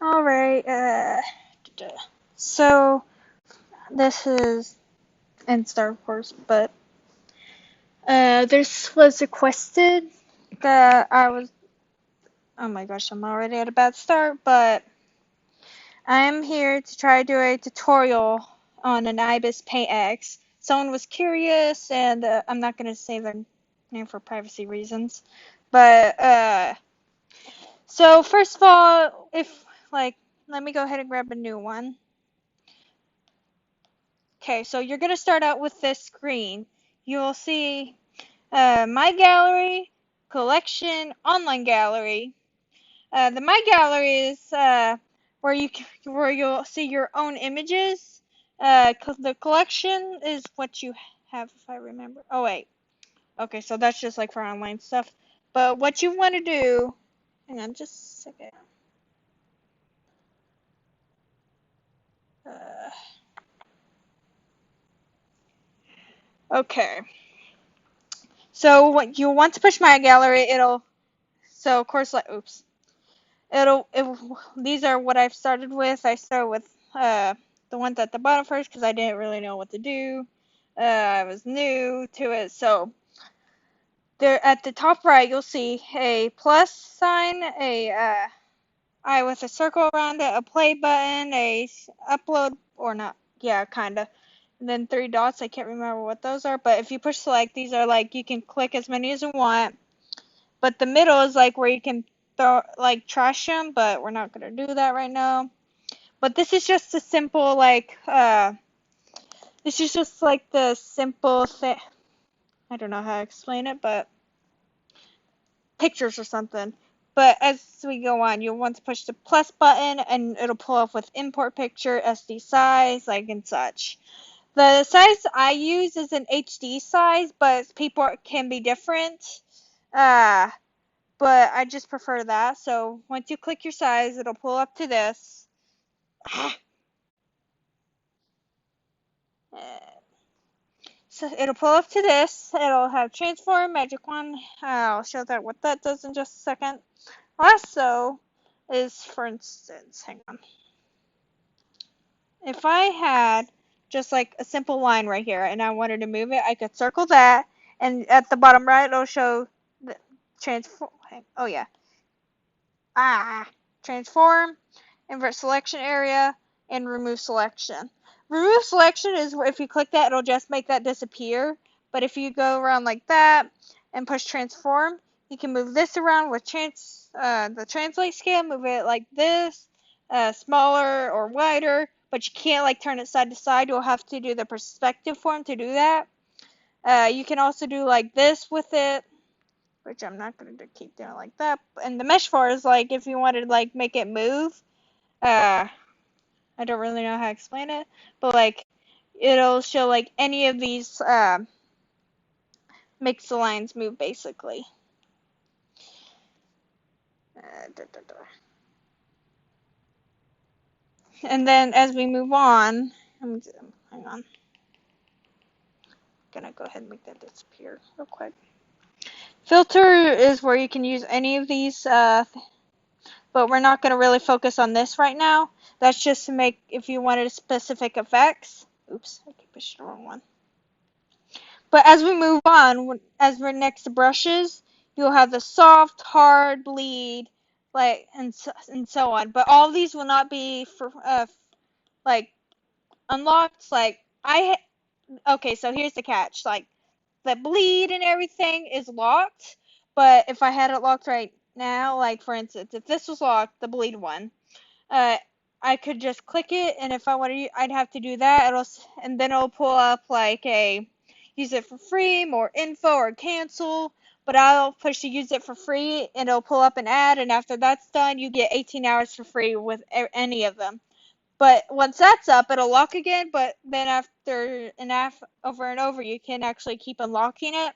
Alright, so this is in Star Wars, but this was requested that oh my gosh, I'm already at a bad start, but I am here to try to do a tutorial on an Ibis Paint X. Someone was curious, and I'm not going to say their name for privacy reasons, but so first of all, let me go ahead and grab a new one. Okay, so you're going to start out with this screen. You will see My Gallery, Collection, Online Gallery. The My Gallery is where you'll see your own images. The collection is what you have, if I remember. Oh wait, okay, so that's just like for online stuff. But what you want to do, hang on, just a second. Uh, okay, so what you want to push My Gallery, so of course like oops. It these are what I've started with. I start with the ones at the bottom first because I didn't really know what to do. I was new to it, so there at the top right you'll see a plus sign, a eye with a circle around it, a play button, a upload or not, yeah, kinda, and then three dots. I can't remember what those are, but if you push select, these are like you can click as many as you want. But the middle is like where you can throw like trash them, but we're not gonna do that right now. But this is just a simple this is just like the simple thing. I don't know how to explain it, but pictures or something. But as we go on, you'll want to push the plus button and it'll pull up with import picture, SD size, like and such. The size I use is an HD size, but people can be different. Uh, but I just prefer that. So once you click your size, it'll pull up to this. So it'll pull up to this. It'll have transform, magic wand. I'll show that what that does in just a second. Also, is for instance, hang on. If I had just like a simple line right here and I wanted to move it, I could circle that, and at the bottom right, it'll show the transform. Oh yeah, transform, invert selection area, and remove selection. Remove selection is if you click that, it'll just make that disappear. But if you go around like that and push transform, you can move this around with the translate scale, move it like this, smaller or wider, but you can't like turn it side to side. You'll have to do the perspective form to do that. You can also do like this with it, which I'm not going to keep doing like that. And the mesh for is like if you wanted to like make it move. Uh, I don't really know how to explain it, but like it'll show like any of these makes the lines move basically. Da, da, da. And then as we move on, hang on, I'm gonna go ahead and make that disappear real quick. Filter is where you can use any of these, but we're not going to really focus on this right now. That's just to make if you wanted specific effects. Oops, I keep pushing the wrong one. But as we move on, as we're next to brushes, you'll have the soft, hard, bleed, like and so on. But all of these will not be for like unlocked. Okay, so here's the catch. Like the bleed and everything is locked, but if I had it locked right now, like for instance, if this was locked, the bleed one, uh, I could just click it, and if I wanted, I'd have to do that. And then it'll pull up like a use it for free, more info, or cancel. But I'll push to use it for free, and it'll pull up an ad. And after that's done, you get 18 hours for free with any of them. But once that's up, it'll lock again. But then after over and over, you can actually keep unlocking it.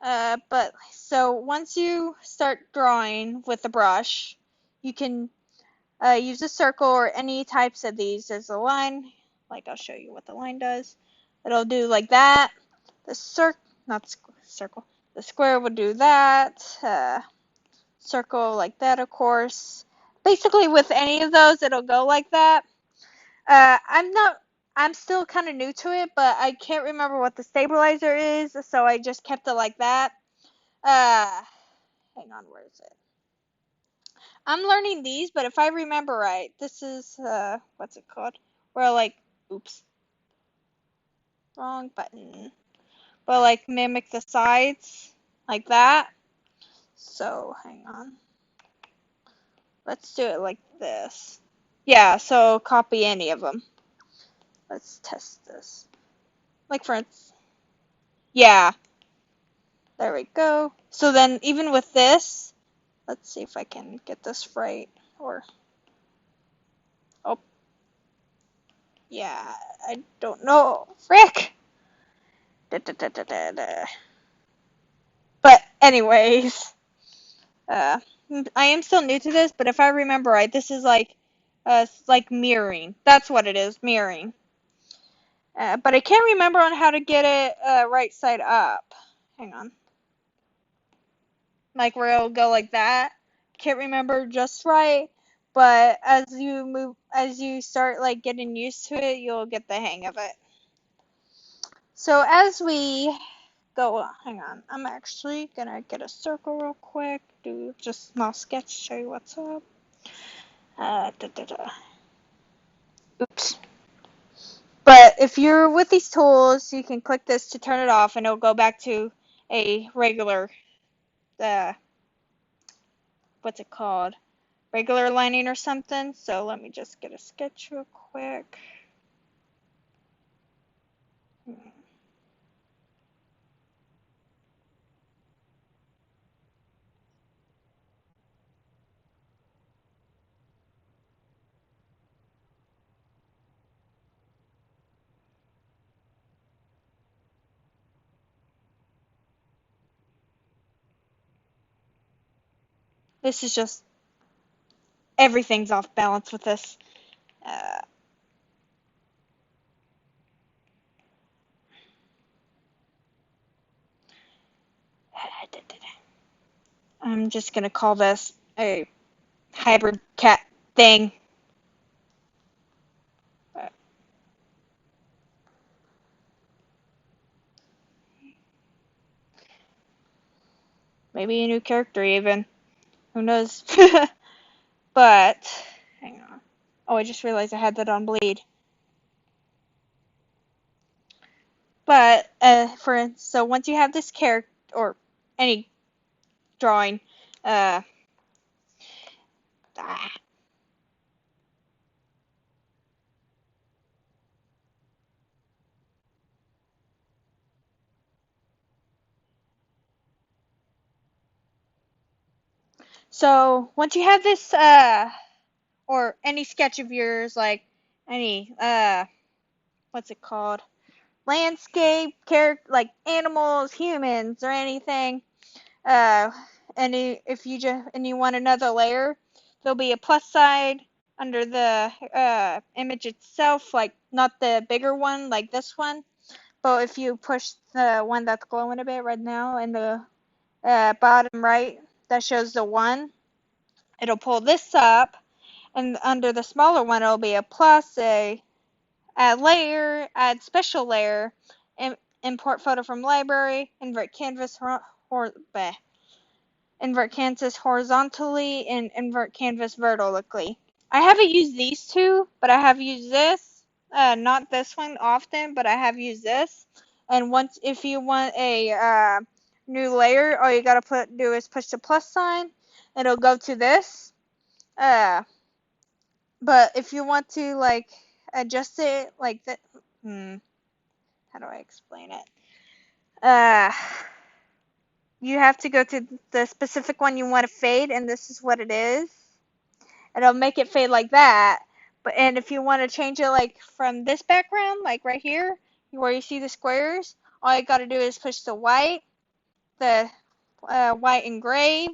But so once you start drawing with the brush, you can use a circle or any types of these. There's a line, like I'll show you what the line does. It'll do like that. The not circle. The square will do that. Circle like that, of course. basically with any of those, it'll go like that. I'm still kind of new to it, but I can't remember what the stabilizer is, so I just kept it like that. Uh, Hang on, where is it? I'm learning these, but if I remember right, this is, what's it called? Where, like, oops, wrong button. But, like, mimic the sides, like that. So, hang on. Let's do it like this. Yeah, so copy any of them. Let's test this. Like, for instance, yeah, there we go. So then, even with this, let's see if I can get this right. Or, oh, yeah, I don't know. Frick! Da, da, da, da, da, da. But, anyways, uh, I am still new to this, but if I remember right, this is like mirroring. That's what it is, mirroring. But I can't remember on how to get it right side up. Hang on. Like where it'll go like that. Can't remember just right, but as you start like getting used to it, you'll get the hang of it. So as we go, hang on, I'm actually gonna get a circle real quick, do just a small sketch, show you what's up. Da, da, da. Oops. But if you're with these tools, you can click this to turn it off, and it'll go back to a regular, uh, what's it called? Regular lining or something. So let me just get a sketch real quick. This is just, everything's off balance with this. Uh, I'm just going to call this a hybrid cat thing. Maybe a new character even. Who knows? But, hang on. Oh, I just realized I had that on bleed. But, so once you have this character, or any drawing, uh, ah, so once you have this, or any sketch of yours, like any, what's it called? Landscape, character, like animals, humans, or anything. Uh, if you just and you want another layer, there'll be a plus sign under the image itself, like not the bigger one, like this one. But if you push the one that's glowing a bit right now in the bottom right, that shows the one. It'll pull this up, and under the smaller one, it'll be a plus, a add layer, add special layer, import photo from library, invert canvas horizontally, and invert canvas vertically. I haven't used these two, but I have used this. Not this one often, but I have used this. And once, if you want a new layer, all you gotta do is push the plus sign. It'll go to this. Uh, but if you want to like adjust it like that, how do I explain it? Uh, you have to go to the specific one you want to fade, and this is what it is. And it'll make it fade like that. And if you want to change it like from this background, like right here, where you see the squares, all you got to do is push the white and gray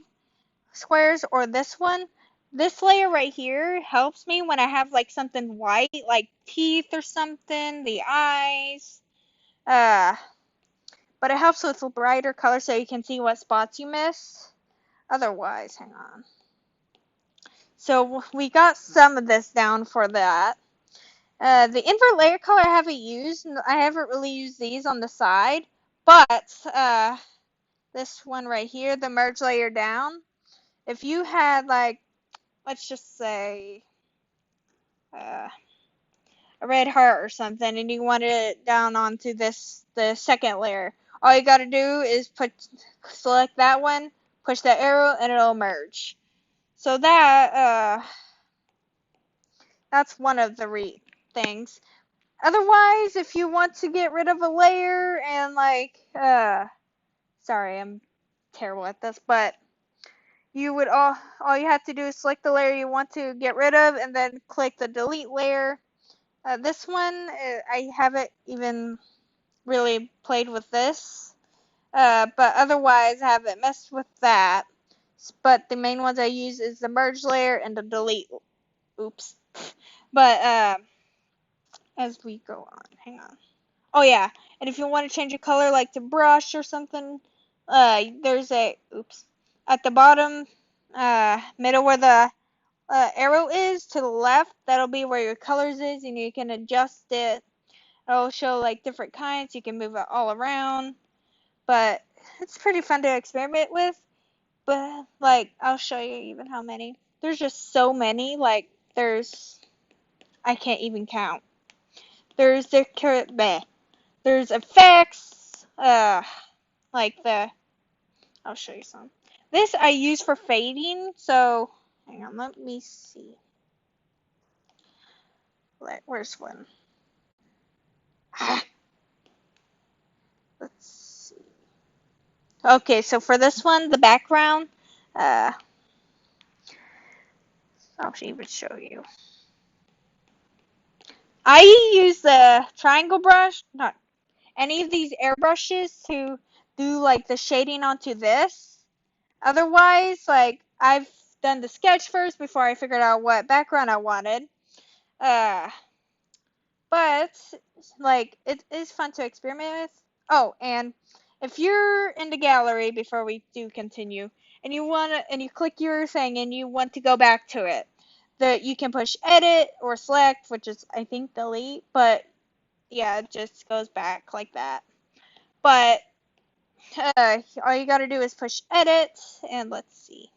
squares, or this one. This layer right here helps me when I have like something white, like teeth or something, the eyes. Uh, but it helps with brighter color so you can see what spots you miss. Otherwise, hang on. So we got some of this down for that. The invert layer color I haven't used. I haven't really used these on the side, but this one right here, the merge layer down. If you had like, let's just say uh, a red heart or something, and you wanted it down onto the second layer, all you got to do is select that one, push that arrow, and it'll merge. So that's one of the things. Otherwise, if you want to get rid of a layer and like, sorry, I'm terrible at this, but you would all you have to do is select the layer you want to get rid of and then click the delete layer. This one, I haven't even really played with this, but otherwise I haven't messed with that. But the main ones I use is the merge layer and the delete. Oops. But as we go on, hang on. Oh yeah, and if you want to change a color like to brush or something, there's oops, at the bottom, middle where the arrow is to the left, that'll be where your colors is, and you can adjust it. It'll show like different kinds. You can move it all around, but it's pretty fun to experiment with. But like, I'll show you even how many. There's just so many. Like, I can't even count. There's there's effects. Like I'll show you some. This I use for fading. So hang on, let me see. Where's one? Let's see. Okay, so for this one, the background, uh, I'll even show you. I use the triangle brush, not any of these airbrushes, to do like the shading onto this. Otherwise, like I've done the sketch first before I figured out what background I wanted. Uh, but like it is fun to experiment with. Oh, and if you're in the gallery before we do continue, and you click your thing and you want to go back to it, you can push edit or select, which is I think delete, but yeah, it just goes back like that. But all you gotta do is push edit, and let's see.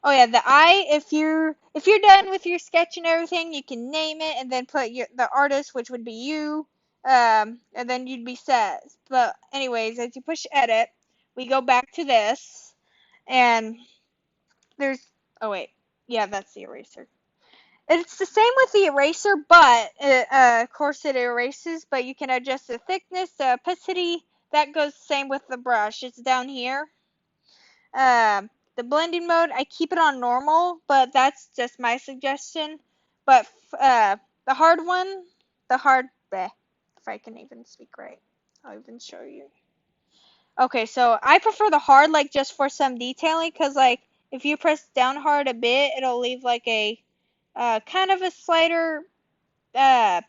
Oh yeah, the eye. If you're done with your sketch and everything, you can name it and then put the artist, which would be you, and then you'd be set. But anyways, as you push edit, we go back to this, and there's oh wait, yeah, that's the eraser. It's the same with the eraser, but of course it erases, but you can adjust the thickness, the opacity. That goes the same with the brush. It's down here. The blending mode, I keep it on normal, but that's just my suggestion. But the hard one, if I can even speak right, I'll even show you. Okay, so I prefer the hard, like just for some detailing, because like if you press down hard a bit, it'll leave like a kind of a slighter, uh,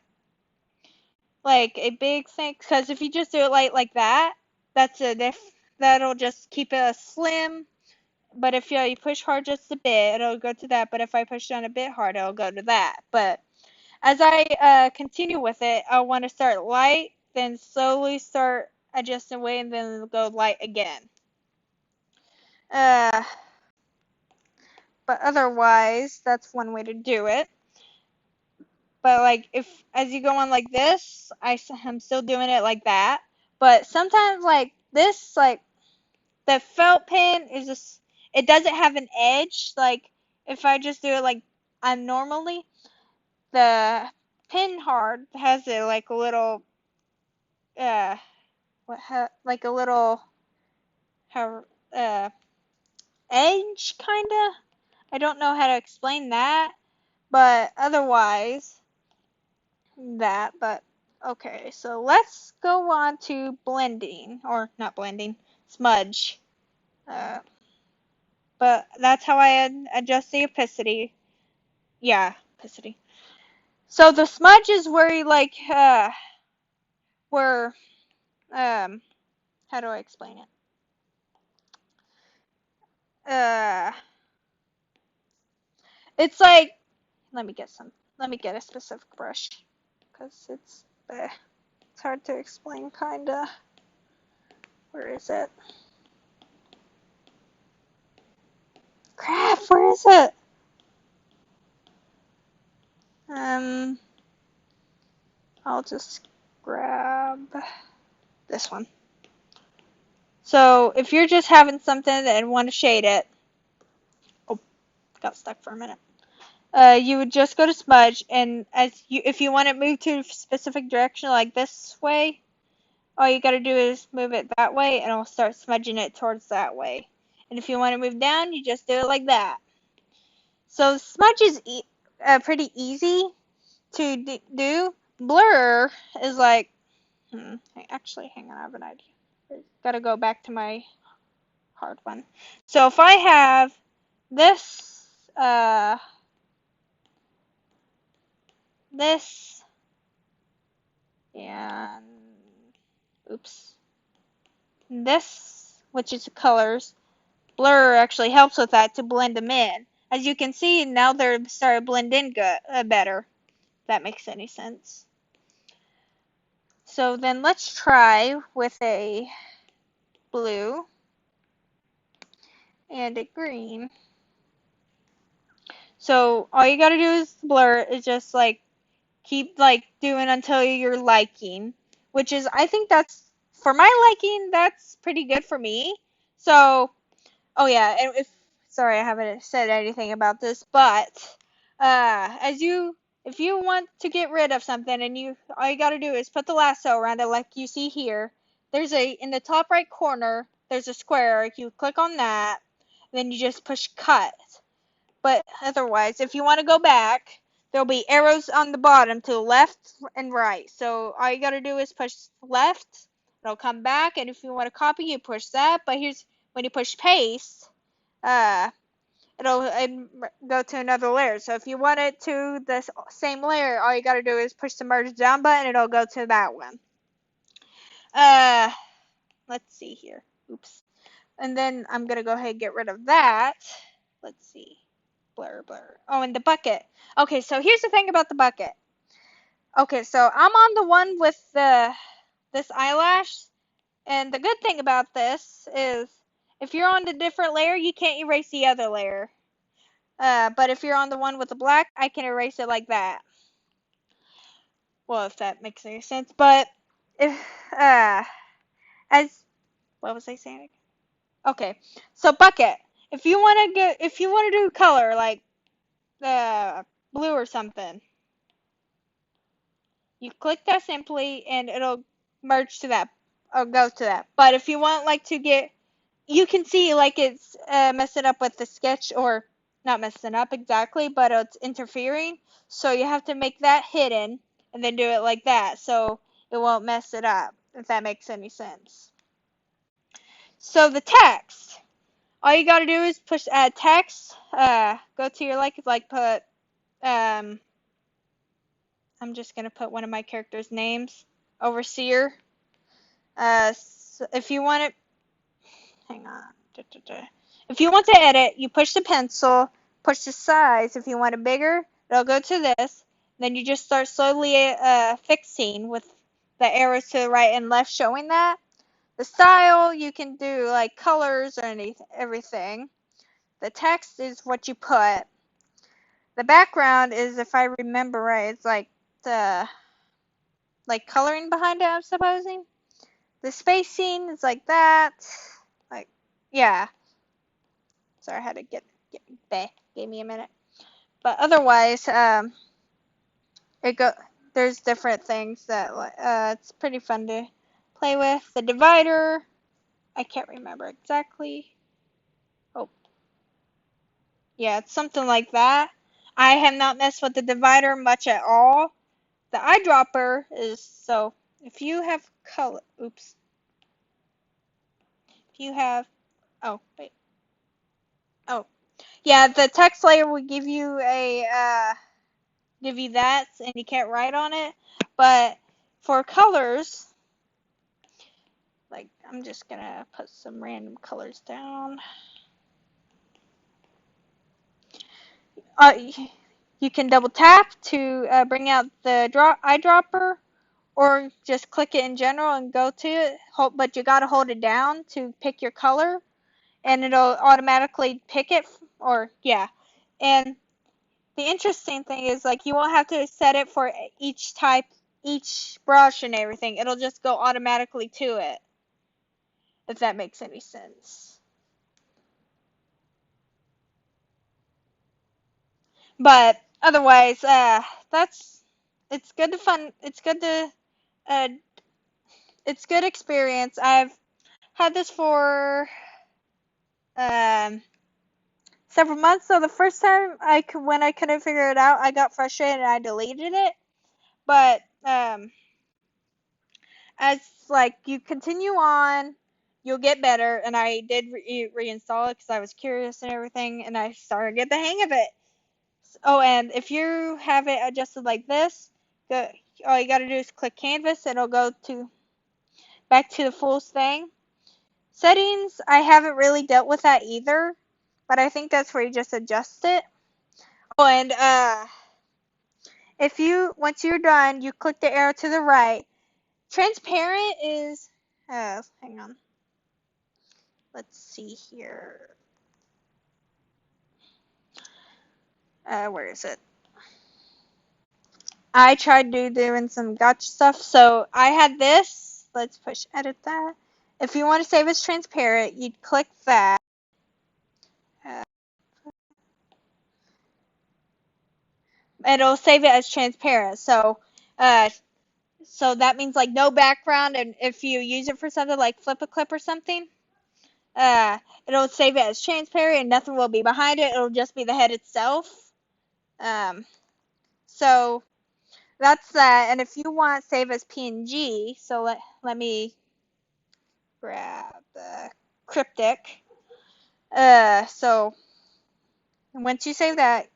like a big thing. Because if you just do it like that, that'll just keep it slim. But if you push hard just a bit, it'll go to that. But if I push down a bit hard, it'll go to that. But as I continue with it, I want to start light, then slowly start adjusting away, and then go light again. Uh, but otherwise, that's one way to do it. But like if as you go on like this, I'm still doing it like that. But sometimes like this, like the felt pen is just it doesn't have an edge. Like if I just do it like I'm normally, the pin hard has a like a little uh like a little how edge kinda. I don't know how to explain that, but otherwise but okay, so let's go on to blending, or not blending, smudge. Uh, but that's how I adjust the opacity. Yeah, opacity. So the smudge is where you like, where, how do I explain it? Uh, It's like, let me get a specific brush, because it's hard to explain, kinda. Where is it? Crap, where is it? I'll just grab this one. So if you're just having something and want to shade it, oh, got stuck for a minute. You would just go to smudge, and if you want it moved to a specific direction, like this way, all you gotta do is move it that way, and it'll start smudging it towards that way. And if you want to move down, you just do it like that. So smudge is pretty easy to do. Blur is like, actually, hang on, I have an idea. Gotta go back to my hard one. So if I have this, this, and, oops, this, which is the colors, blur actually helps with that to blend them in. As you can see, now they're starting to blend in better, if that makes any sense. So then let's try with a blue and a green. So all you gotta do is blur is just like keep like doing until you're liking, which is, I think that's, for my liking, that's pretty good for me. So, oh yeah, and sorry, I haven't said anything about this, but if you want to get rid of something, and all you gotta do is put the lasso around it like you see here. In the top right corner, there's a square. You click on that, then you just push cut. But otherwise, if you want to go back, there'll be arrows on the bottom to the left and right. So all you got to do is push left, it'll come back, and if you want to copy, you push that. But when you push paste, it'll go to another layer. So if you want it to the same layer, all you got to do is push the merge down button, and it'll go to that one. Let's see here. Oops. And then I'm going to go ahead and get rid of that. Let's see. Blur. Oh, and the bucket. Okay, so here's the thing about the bucket. Okay, so I'm on the one with this eyelash, and the good thing about this is if you're on the different layer, you can't erase the other layer. But if you're on the one with the black, I can erase it like that. Well, if that makes any sense. But if what was I saying? Okay, so bucket. If you want to do color like blue or something, you click that simply, and it'll merge to that, or go to that. But if you want like to get, you can see like it's messing up with the sketch, or not messing up exactly, but it's interfering. So you have to make that hidden, and then do it like that, so it won't mess it up, if that makes any sense. So the text, all you gotta do is push add text. Go to your put I'm just gonna put one of my characters' names, Overseer. So if you want it, hang on. If you want to edit, you push the pencil, push the size. If you want it bigger, it'll go to this. Then you just start slowly fixing with the arrows to the right and left showing that. The style, you can do like colors or everything. The text is what you put. The background is, if I remember right, it's like the coloring behind it, I'm supposing. The spacing is like that. Like, yeah. Sorry, I had to get back. Gave me a minute. But otherwise, there's different things that it's pretty fun to play with. The divider, I can't remember exactly. Oh, yeah, it's something like that. I have not messed with the divider much at all. The eyedropper is, so if you have color, oops. If you have, oh, wait. Oh, yeah, the text layer will give you that, and you can't write on it. But for colors, like, I'm just gonna put some random colors down. you can double tap to bring out the eyedropper, or just click it in general and go to it. But you gotta hold it down to pick your color, and it'll automatically pick it. Or yeah, and the interesting thing is, like, you won't have to set it for each type, each brush and everything. It'll just go automatically to it, if that makes any sense. But otherwise, that's it's good to fun. Uh, it's good experience. I've had this for um, several months. So the first time when I couldn't figure it out, I got frustrated and I deleted it. But as like you continue on, you'll get better. And I did reinstall it because I was curious and everything, and I started to get the hang of it. Oh, and if you have it adjusted like this, all you gotta do is click canvas, and it'll go to back to the full thing. Settings, I haven't really dealt with that either, but I think that's where you just adjust it. Oh, and if you once you're done, you click the arrow to the right. Transparent is hang on. Let's see here. Where is it? I tried doing some gotcha stuff, so I had this. Let's push edit that. If you want to save as transparent, you'd click that. Uh, It'll save it as transparent. So that means like no background, and if you use it for something like flip a clip or something, uh, it'll save it as transparent and nothing will be behind it. It'll just be the head itself. Um, so that's that. And if you want save as PNG, so let me grab the cryptic. So once you save that,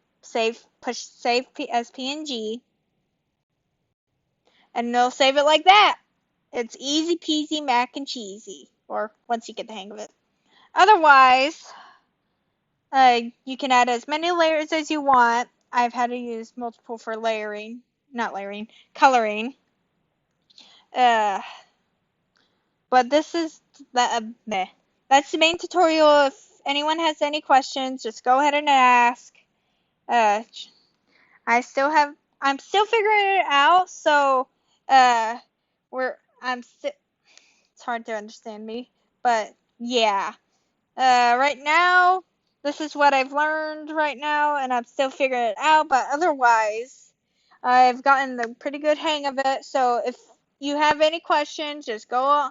push save as PNG, and it'll save it like that. It's easy peasy mac and cheesy, or once you get the hang of it. Otherwise, you can add as many layers as you want. I've had to use multiple for layering, not layering, coloring. Uh, but this is that's the main tutorial. If anyone has any questions, just go ahead and ask. Uh, I'm still figuring it out, so uh, it's hard to understand me, but yeah. Right now, this is what I've learned right now, and I'm still figuring it out, but otherwise, I've gotten the pretty good hang of it. So if you have any questions, just go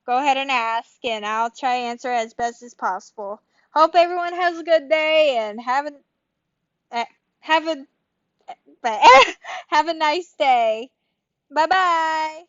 ahead and ask, and I'll try to answer as best as possible. Hope everyone has a good day, and uh, have a have a nice day. Bye bye.